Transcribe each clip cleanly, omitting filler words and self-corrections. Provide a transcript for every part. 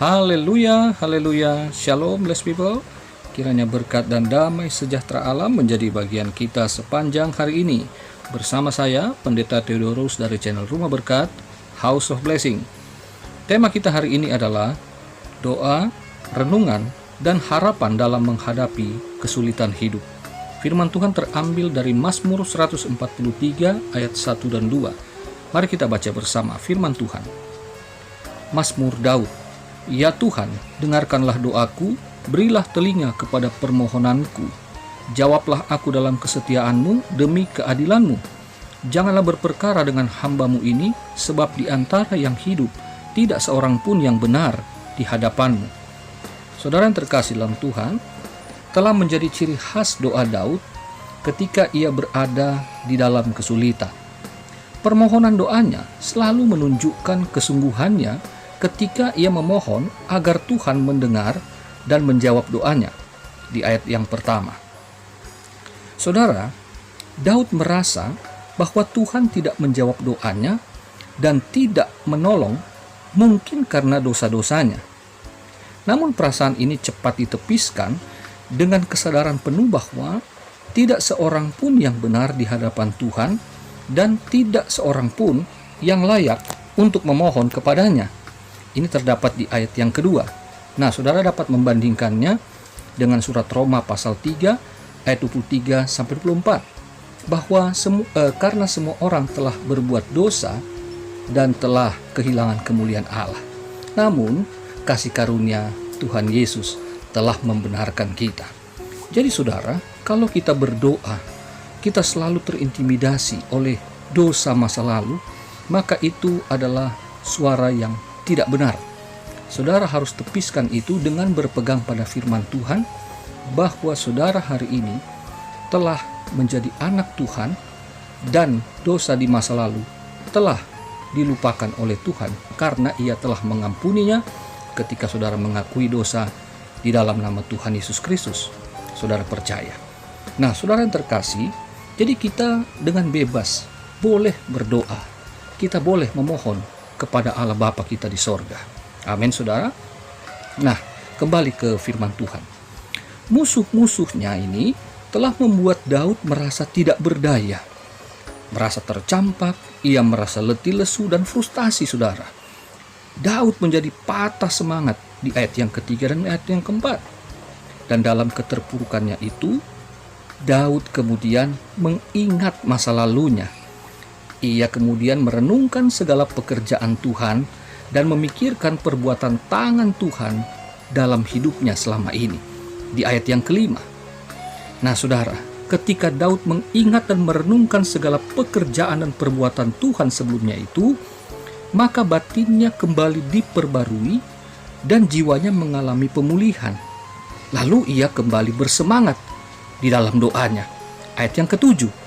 Haleluya, haleluya, shalom blessed people. Kiranya berkat dan damai sejahtera Allah menjadi bagian kita sepanjang hari ini. Bersama saya, Pendeta Theodorus dari channel Rumah Berkat, House of Blessing. Tema kita hari ini adalah doa, renungan, dan harapan dalam menghadapi kesulitan hidup. Firman Tuhan terambil dari Mazmur 143 ayat 1 dan 2. Mari kita baca bersama firman Tuhan. Mazmur Daud. Ya Tuhan, dengarkanlah doaku, berilah telinga kepada permohonanku. Jawablah aku dalam kesetiaan-Mu demi keadilan-Mu. Janganlah berperkara dengan hamba-Mu ini, sebab di antara yang hidup tidak seorang pun yang benar di hadapan-Mu. Saudara yang terkasih dalam Tuhan, telah menjadi ciri khas doa Daud ketika ia berada di dalam kesulitan. Permohonan doanya selalu menunjukkan kesungguhannya ketika ia memohon agar Tuhan mendengar dan menjawab doanya di ayat yang pertama. Saudara, Daud merasa bahwa Tuhan tidak menjawab doanya dan tidak menolong, mungkin karena dosa-dosanya. Namun perasaan ini cepat ditepiskan dengan kesadaran penuh bahwa tidak seorang pun yang benar di hadapan Tuhan dan tidak seorang pun yang layak untuk memohon kepadanya. Ini terdapat di ayat yang kedua. Nah, saudara dapat membandingkannya dengan surat Roma pasal 3 ayat 23 sampai 24 bahwa karena semua orang telah berbuat dosa dan telah kehilangan kemuliaan Allah. Namun, kasih karunia Tuhan Yesus telah membenarkan kita. Jadi saudara, kalau kita berdoa, kita selalu terintimidasi oleh dosa masa lalu, maka itu adalah suara yang tidak benar. Saudara harus tepiskan itu dengan berpegang pada firman Tuhan, bahwa saudara hari ini telah menjadi anak Tuhan dan dosa di masa lalu telah dilupakan oleh Tuhan karena Ia telah mengampuninya ketika saudara mengakui dosa di dalam nama Tuhan Yesus Kristus. Saudara percaya. Nah, saudara yang terkasih, jadi kita dengan bebas boleh berdoa. Kita boleh memohon kepada Allah Bapa kita di sorga. Amin, saudara. Nah, kembali ke firman Tuhan. Musuh-musuhnya ini telah membuat Daud merasa tidak berdaya, merasa tercampak, ia merasa letih lesu dan frustasi, saudara. Daud menjadi patah semangat di ayat yang ketiga dan ayat yang keempat. Dan dalam keterpurukannya itu, Daud kemudian mengingat masa lalunya. Ia kemudian merenungkan segala pekerjaan Tuhan dan memikirkan perbuatan tangan Tuhan dalam hidupnya selama ini. Di ayat yang kelima. Nah, saudara, ketika Daud mengingat dan merenungkan segala pekerjaan dan perbuatan Tuhan sebelumnya itu, maka batinnya kembali diperbarui dan jiwanya mengalami pemulihan. Lalu ia kembali bersemangat di dalam doanya. Ayat yang ketujuh.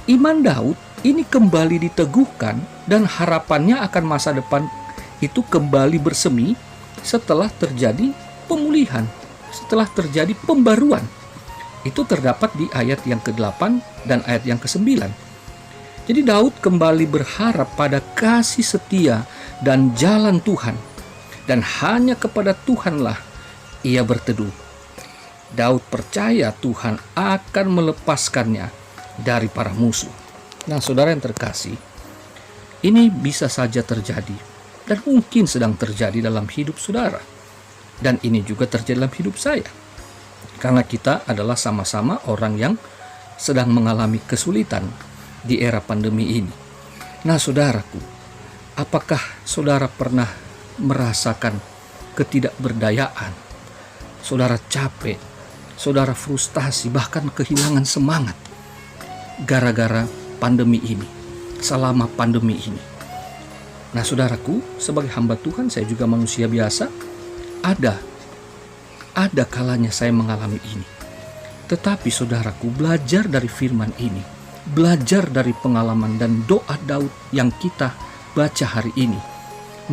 Iman Daud ini kembali diteguhkan dan harapannya akan masa depan itu kembali bersemi setelah terjadi pemulihan, setelah terjadi pembaruan. Itu terdapat di ayat yang ke-8 dan ayat yang ke-9. Jadi Daud kembali berharap pada kasih setia dan jalan Tuhan. Dan hanya kepada Tuhanlah ia berteduh. Daud percaya Tuhan akan melepaskannya dari para musuh. Nah, saudara yang terkasih, ini bisa saja terjadi dan mungkin sedang terjadi dalam hidup saudara. Dan ini juga terjadi dalam hidup saya. Karena kita adalah sama-sama orang yang sedang mengalami kesulitan di era pandemi ini. Nah, saudaraku, apakah saudara pernah merasakan ketidakberdayaan? Saudara capek, saudara frustasi, bahkan kehilangan semangat gara-gara pandemi ini, selama pandemi ini. Nah, saudaraku, sebagai hamba Tuhan, saya juga manusia biasa. Ada kalanya saya mengalami ini. Tetapi saudaraku, belajar dari firman ini, belajar dari pengalaman dan doa Daud yang kita baca hari ini,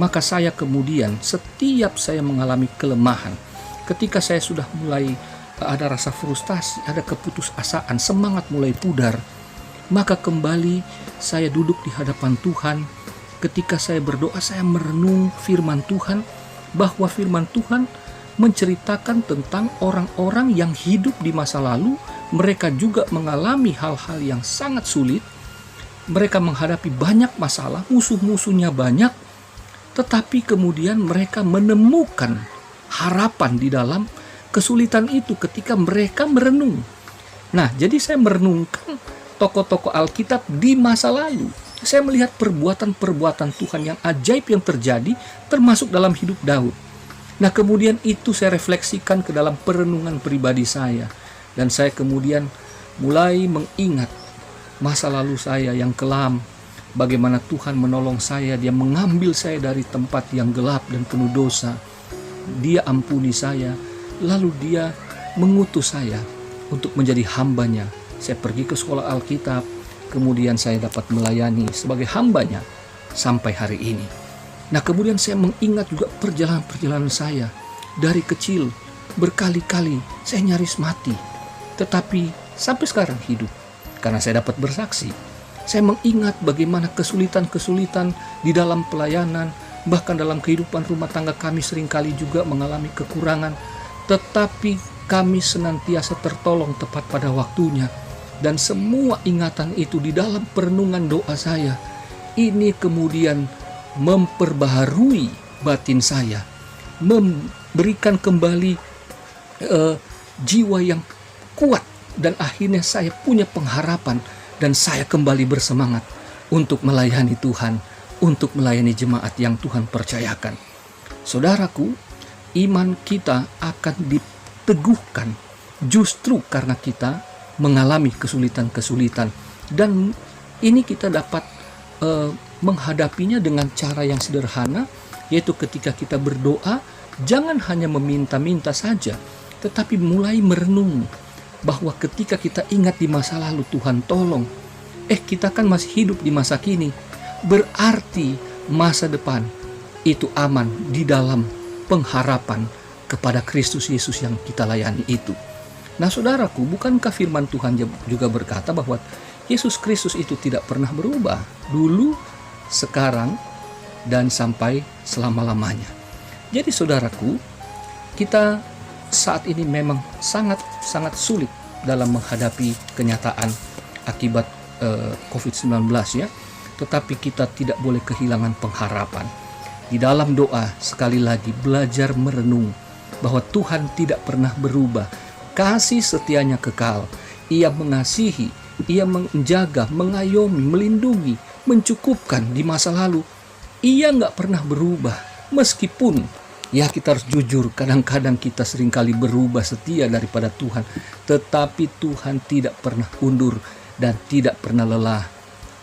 maka saya kemudian setiap saya mengalami kelemahan, ketika saya sudah mulai ada rasa frustasi, ada keputusasaan, semangat mulai pudar, maka kembali saya duduk di hadapan Tuhan. Ketika saya berdoa, saya merenung firman Tuhan, bahwa firman Tuhan menceritakan tentang orang-orang yang hidup di masa lalu. Mereka juga mengalami hal-hal yang sangat sulit. Mereka menghadapi banyak masalah, musuh-musuhnya banyak, tetapi kemudian mereka menemukan harapan di dalam kesulitan itu ketika mereka merenung. Nah, jadi saya merenungkan tokoh-tokoh Alkitab di masa lalu. Saya melihat perbuatan-perbuatan Tuhan yang ajaib yang terjadi, termasuk dalam hidup Daud. Nah, kemudian itu saya refleksikan ke dalam perenungan pribadi saya. Dan saya kemudian mulai mengingat masa lalu saya yang kelam. Bagaimana Tuhan menolong saya, Dia mengambil saya dari tempat yang gelap dan penuh dosa. Dia ampuni saya, lalu Dia mengutus saya untuk menjadi hambanya. Saya pergi ke sekolah Alkitab, kemudian saya dapat melayani sebagai hambanya sampai hari ini. Nah, kemudian saya mengingat juga perjalanan-perjalanan saya. Dari kecil, berkali-kali saya nyaris mati, tetapi sampai sekarang hidup karena saya dapat bersaksi. Saya mengingat bagaimana kesulitan-kesulitan di dalam pelayanan, bahkan dalam kehidupan rumah tangga kami seringkali juga mengalami kekurangan, tetapi kami senantiasa tertolong tepat pada waktunya. Dan semua ingatan itu di dalam perenungan doa saya, ini kemudian memperbaharui batin saya, memberikan kembali jiwa yang kuat, dan akhirnya saya punya pengharapan, dan saya kembali bersemangat untuk melayani Tuhan, untuk melayani jemaat yang Tuhan percayakan. Saudaraku, iman kita akan diteguhkan justru karena kita mengalami kesulitan-kesulitan, dan ini kita dapat menghadapinya dengan cara yang sederhana, yaitu ketika kita berdoa, jangan hanya meminta-minta saja, tetapi mulai merenung bahwa ketika kita ingat di masa lalu Tuhan tolong, kita kan masih hidup di masa kini, berarti masa depan itu aman di dalam pengharapan kepada Kristus Yesus yang kita layani itu. Nah, saudaraku, bukankah firman Tuhan juga berkata bahwa Yesus Kristus itu tidak pernah berubah, dulu, sekarang, dan sampai selama-lamanya. Jadi saudaraku, kita saat ini memang sangat sulit dalam menghadapi kenyataan akibat COVID-19 ya. Tetapi kita tidak boleh kehilangan pengharapan. Di dalam doa, sekali lagi belajar merenung bahwa Tuhan tidak pernah berubah. Kasih setianya kekal. Ia mengasihi, Ia menjaga, mengayomi, melindungi, mencukupkan di masa lalu. Ia nggak pernah berubah. Meskipun ya kita harus jujur, kadang-kadang kita seringkali berubah setia daripada Tuhan. Tetapi Tuhan tidak pernah undur dan tidak pernah lelah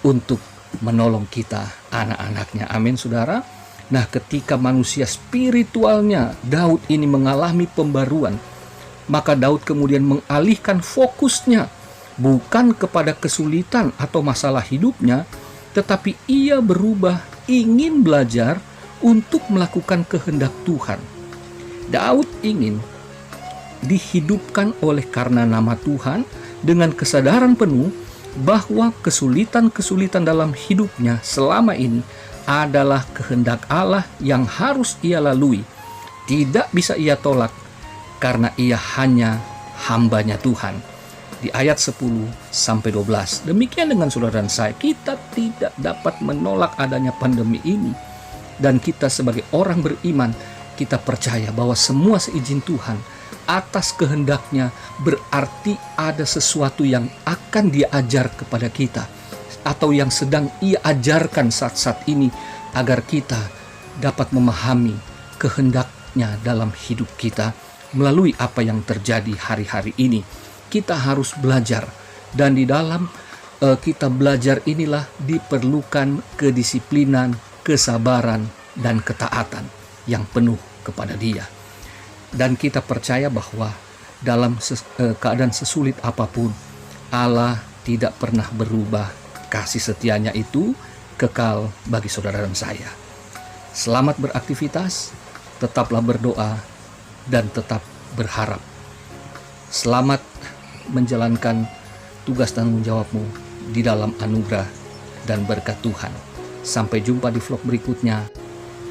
untuk menolong kita, anak-anaknya. Amin, saudara. Nah, ketika manusia spiritualnya Daud ini mengalami pembaruan, maka Daud kemudian mengalihkan fokusnya bukan kepada kesulitan atau masalah hidupnya, tetapi ia berubah ingin belajar untuk melakukan kehendak Tuhan. Daud ingin dihidupkan oleh karena nama Tuhan dengan kesadaran penuh bahwa kesulitan-kesulitan dalam hidupnya selama ini adalah kehendak Allah yang harus ia lalui. Tidak bisa ia tolak karena ia hanya hambanya Tuhan. Di ayat 10-12. Demikian dengan saudara dan saya, kita tidak dapat menolak adanya pandemi ini. Dan kita sebagai orang beriman, kita percaya bahwa semua seizin Tuhan atas kehendaknya, berarti ada sesuatu yang akan Dia ajar kepada kita, atau yang sedang Ia ajarkan saat-saat ini, agar kita dapat memahami kehendaknya dalam hidup kita. Melalui apa yang terjadi hari-hari ini, kita harus belajar, dan di dalam kita belajar inilah diperlukan kedisiplinan, kesabaran, dan ketaatan yang penuh kepada Dia. Dan kita percaya bahwa dalam keadaan sesulit apapun, Allah tidak pernah berubah. Kasih setianya itu kekal bagi saudara dan saya. Selamat beraktivitas, tetaplah berdoa, dan tetap berharap. Selamat menjalankan tugas tanggung jawabmu di dalam anugerah dan berkat Tuhan. Sampai jumpa di vlog berikutnya.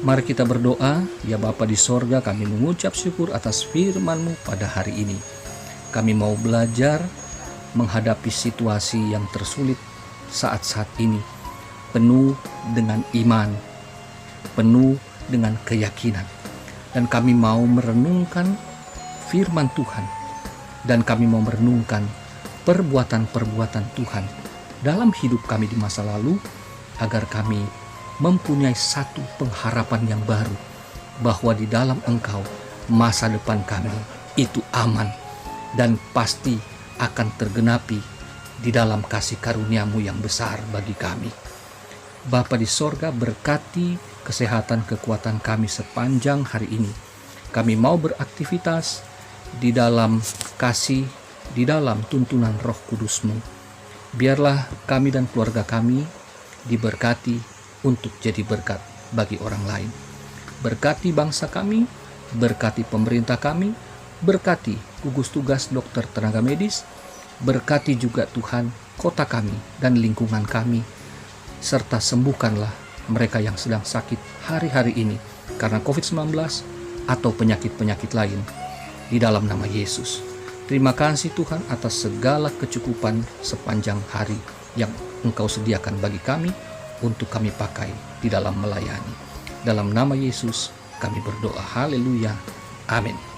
Mari kita berdoa. Ya Bapa di sorga, kami mengucap syukur atas firman-Mu pada hari ini. Kami mau belajar menghadapi situasi yang tersulit saat-saat ini, penuh dengan iman, penuh dengan keyakinan. Dan kami mau merenungkan firman Tuhan, dan kami mau merenungkan perbuatan-perbuatan Tuhan dalam hidup kami di masa lalu, agar kami mempunyai satu pengharapan yang baru, bahwa di dalam Engkau masa depan kami itu aman dan pasti akan tergenapi di dalam kasih karunia-Mu yang besar bagi kami. Bapa di sorga, berkati kesehatan kekuatan kami sepanjang hari ini. Kami mau beraktivitas di dalam kasih, di dalam tuntunan Roh Kudus-Mu. Biarlah kami dan keluarga kami diberkati untuk jadi berkat bagi orang lain. Berkati bangsa kami, berkati pemerintah kami, berkati gugus tugas dokter tenaga medis, berkati juga Tuhan kota kami dan lingkungan kami, serta sembuhkanlah mereka yang sedang sakit hari-hari ini karena COVID-19 atau penyakit-penyakit lain, di dalam nama Yesus. Terima kasih Tuhan atas segala kecukupan sepanjang hari yang Engkau sediakan bagi kami untuk kami pakai di dalam melayani. Dalam nama Yesus kami berdoa. Haleluya. Amin.